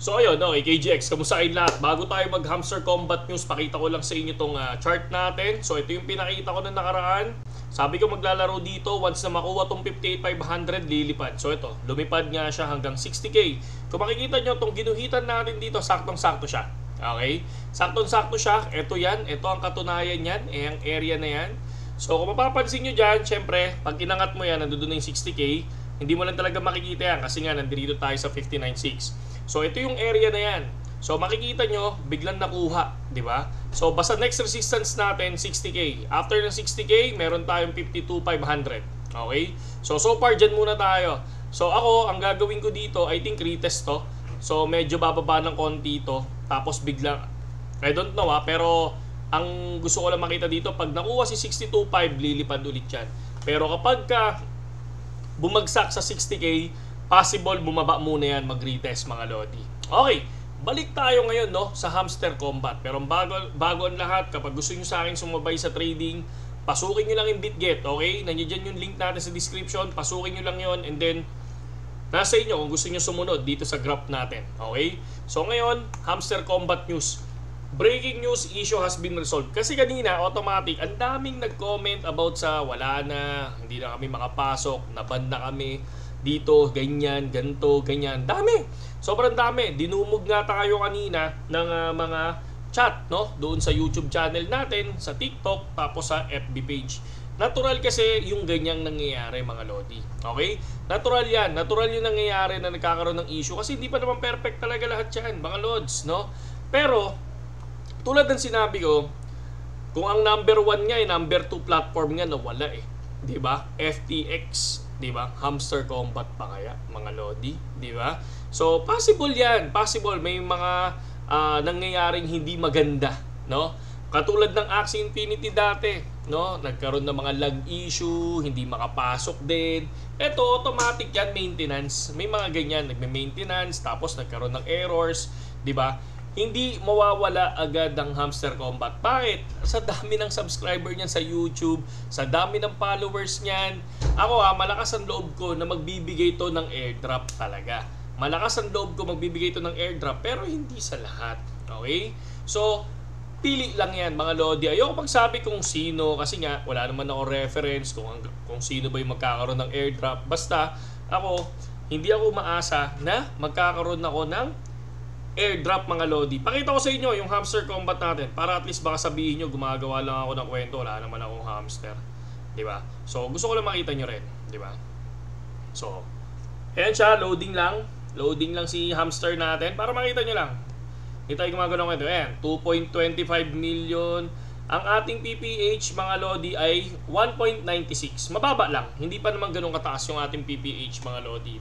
So ayun, okay, KGX, kamusta kayo lahat? Bago tayo mag-hamster combat news, pakita ko lang sa inyo itong chart natin. So ito yung pinakita ko na nakaraan. Sabi ko maglalaro dito, once na makuha itong 58,500, lilipad. So ito, lumipad nga siya hanggang 60k. Kung makikita nyo, itong ginuhitan natin dito, saktong-sakto siya. Okay? Saktong-sakto siya. Ito yan, ito ang katunayan yan, ang area na yan. So kung mapapansin nyo dyan, syempre, pag inangat mo yan, nandun na yung 60k, hindi mo lang talaga makikita yan kasi nga nandito tayo sa 59.6. So ito yung area na yan. So makikita nyo, biglang nakuha, di ba? So basta next resistance natin 60k. After ng 60k, meron tayong 52,500. Okay? So far dyan muna tayo. So ako, ang gagawin ko dito, I think retest to. So medyo bababa ng konti ito. Tapos biglang, I don't know pero ang gusto ko lang makita dito, pag nakuha si 62.5, lilipad ulit yan. Pero kapag bumagsak sa 60k, possible bumaba muna yan, mag-retest mga lodi. Okay, balik tayo ngayon sa hamster combat. Pero bago ang lahat, kapag gusto nyo sa akin sumabay sa trading, pasukin nyo lang yung BitGet, okay? Nandiyan yung link natin sa description, pasukin nyo lang yon, and then nasa inyo kung gusto nyo sumunod dito sa graph natin, okay? So ngayon, hamster combat news. Breaking news, issue has been resolved. Kasi kanina, automatic, ang daming nag-comment about sa wala na, hindi na kami makapasok, naban na kami dito, ganyan, ganto, ganyan. Dami. Sobrang dami. Dinumog nga tayo kanina ng mga chat, doon sa YouTube channel natin, sa TikTok, tapos sa FB page. Natural kasi yung ganyang nangyayari, mga lodi. Okay? Natural yan. Natural yung nangyayari na nagkakaroon ng issue kasi hindi pa naman perfect talaga lahat yan, mga lods, Pero, tulad ng sinabi ko, kung ang number 1 nga, number 2 platform nga, nawala Diba? FTX, diba? Hamster combat pa kaya, mga lodi, diba? So, possible yan. Possible. May mga nangyayaring hindi maganda, Katulad ng Axie Infinity dati, Nagkaroon ng mga lag issue, hindi makapasok din. Ito, automatic yan, maintenance. May mga ganyan, nagme-maintenance, tapos nagkaroon ng errors, diba? Hindi mawawala agad ang hamster combat. Bakit? Sa dami ng subscriber niyan sa YouTube, sa dami ng followers niyan. Ako malakas ang loob ko na magbibigay to ng airdrop talaga. Malakas ang loob ko magbibigay to ng airdrop, pero hindi sa lahat. Okay? So, pili lang yan, mga lodi. Ayoko pagsabi kung sino, kasi nga, wala naman ako reference kung sino ba yung magkakaroon ng airdrop. Basta, hindi ako umaasa na magkakaroon ako ng airdrop, mga lodi. Pakita ko sa inyo yung hamster combat natin para at least baka sabihin nyo gumagawa lang ako ng kwento, wala naman akong hamster, diba? So gusto ko lang makita nyo rin, diba? So ayan siya, loading lang si hamster natin para makita nyo lang. Hindi tayo gumagawa ng kwento. Ayan, 2.25 million. Ang ating PPH, mga lodi, ay 1.96. Mababa lang, hindi pa naman ganun kataas yung ating PPH, mga lodi,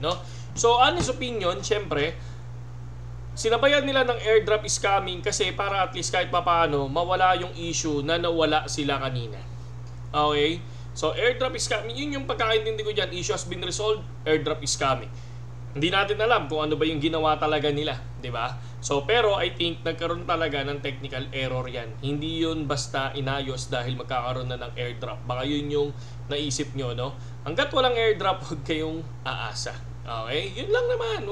So honest opinion, syempre sinabayan nila ng airdrop is coming kasi para at least kahit papaano mawala yung issue na nawala sila kanina. Okay? So airdrop is coming. Yun yung pagkakaintindi ko dyan. Issue has been resolved, airdrop is coming. Hindi natin alam kung ano ba yung ginawa talaga nila, di ba? So pero I think nagkaroon talaga ng technical error yan. Hindi yun basta inayos dahil magkakaroon na ng airdrop. Baka yun yung naisip nyo, Hanggat walang airdrop, huwag kayong aasa. Okay? Yun lang naman.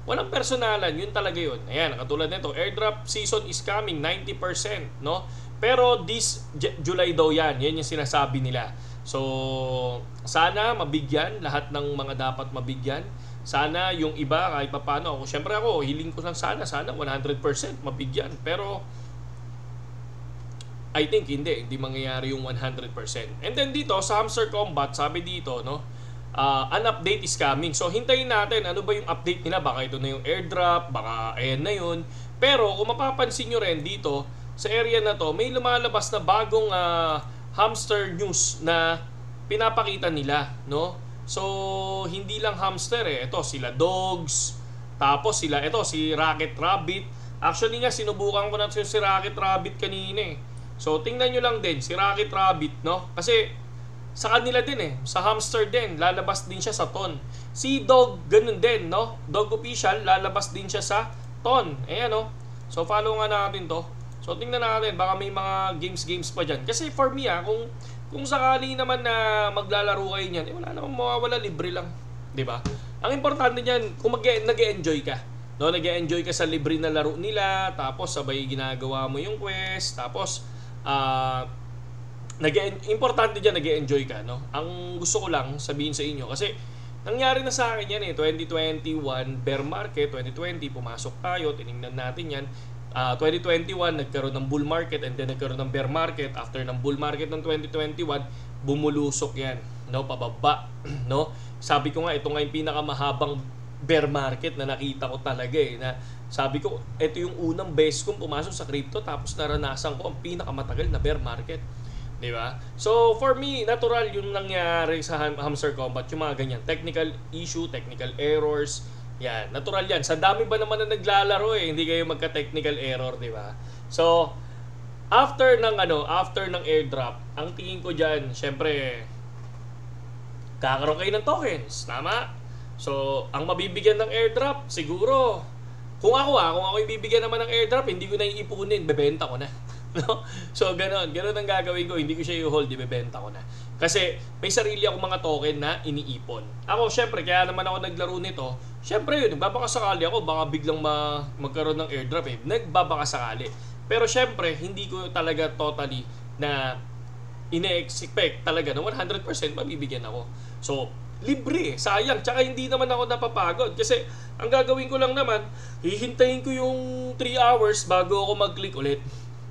Walang personalan, yun talaga yun. Ayan, katulad nito, airdrop season is coming, 90%, Pero this July daw yan yung sinasabi nila. So, sana mabigyan, lahat ng mga dapat mabigyan. Sana yung iba, kahit paano, syempre ako, hiling ko lang sana 100% mabigyan. Pero, I think hindi mangyayari yung 100%. And then dito, sa hamster combat, sabi dito, an update is coming. So, hintayin natin ano ba yung update nila. Baka ito na yung airdrop, baka ayan na yun. Pero, kung mapapansin nyo rin dito, sa area na to, may lumalabas na bagong hamster news na pinapakita nila, So, hindi lang hamster Ito, sila dogs, tapos sila, ito, si Rocket Rabbit. Actually nga, sinubukan ko na si Rocket Rabbit kanina So, tingnan nyo lang din, si Rocket Rabbit, Kasi, sa kanila din sa hamster din, lalabas din siya sa ton. Si Dog, ganun din, Dog Official, lalabas din siya sa ton. Ayan, So, follow nga natin to. So, tingnan natin, baka may mga games pa dyan. Kasi for me, kung sakali naman na maglalaro kayo niyan, wala namang mawawala, libre lang. Diba? Ang importante niyan, kung nag-e-enjoy ka. No, nag-enjoy ka sa libre na laro nila, tapos sabay ginagawa mo yung quest, tapos importante diyan nag-enjoy ka, no? Ang gusto ko lang sabihin sa inyo kasi nangyari na sa akin yan 2021 bear market, 2020 pumasok tayo, tiningnan natin yan. 2021 nagkaroon ng bull market and then nagkaroon ng bear market. After ng bull market ng 2021, bumulusok yan, no, pababa, no. Sabi ko nga ito nga yung pinakamahabang bear market na nakita ko talaga na sabi ko ito yung unang beses kong pumasok sa crypto tapos naranasan ko ang pinakamatagal na bear market, di ba? So for me, natural yung nangyari sa Hamster Combat, yung mga ganyan technical issue, technical errors. Yan, natural yan. Sa dami ba naman na naglalaro hindi kayo magka-technical error, di ba? So, after ng airdrop, ang tingin ko diyan, syempre kakaroon kayo ng tokens, tama? So, ang mabibigyan ng airdrop, siguro, kung ako ibibigyan naman ng airdrop, hindi ko na iipunin, bebenta ko na. No? So, ganun ang gagawin ko, hindi ko siya i-hold, ibebenta ko na. Kasi may sarili akong mga token na iniipon. Ako, syempre, kaya naman ako naglaro nito. Syempre yun, nagbabakasakali ako, baka biglang magkaroon ng airdrop Nagbabakasakali. Pero syempre, hindi ko talaga totally na ine-expect talaga na 100% mabibigyan ako. So, libre, sayang. Tsaka hindi naman ako napapagod. Kasi ang gagawin ko lang naman, hihintayin ko yung 3 hours bago ako mag-click ulit.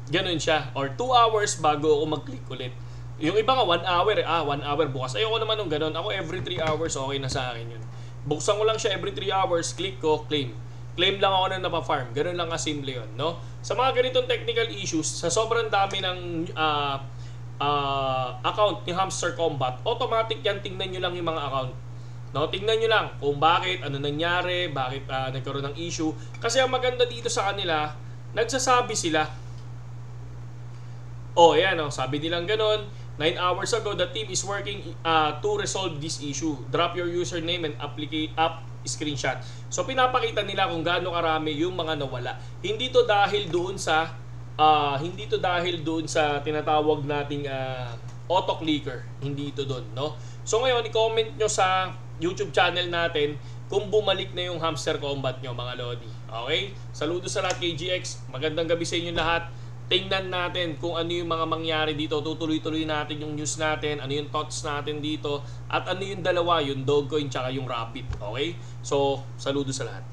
Ganun siya. Or 2 hours bago ako mag-click ulit. Yung iba nga 1 hour, 1 hour bukas. Ayoko naman nung ganun. Ako every 3 hours okay na sa akin yun. Buksan ko lang siya every 3 hours, click ko, claim. Claim lang ako na napafarm. Ganun lang kasimple yun, no? Sa mga ganitong technical issues, sa sobrang dami ng account ni Hamster Combat, automatic yan, tingnan nyo lang yung mga account. No? Tingnan nyo lang kung bakit, ano nangyari, bakit nagkaroon ng issue. Kasi ang maganda dito sa kanila, nagsasabi sila. Ayan, sabi nilang ganun. 9 hours ago, the team is working to resolve this issue. Drop your username and app screenshot. So, pinapakita nila kung gaano karami yung mga nawala. Hindi to dahil doon sa tinatawag nating auto-clicker. Hindi ito doon, no? So, ngayon, i-comment nyo sa YouTube channel natin kung bumalik na yung Hamster Combat nyo, mga Lodi. Okay? Saludo sa lahat, KGX. Magandang gabi sa inyo lahat. Tingnan natin kung ano yung mga mangyari dito. Tutuloy-tuloy natin yung news natin, ano yung thoughts natin dito, at ano yung dalawa, yung Dogecoin tsaka yung Rabbit. Okay? So, saludo sa lahat.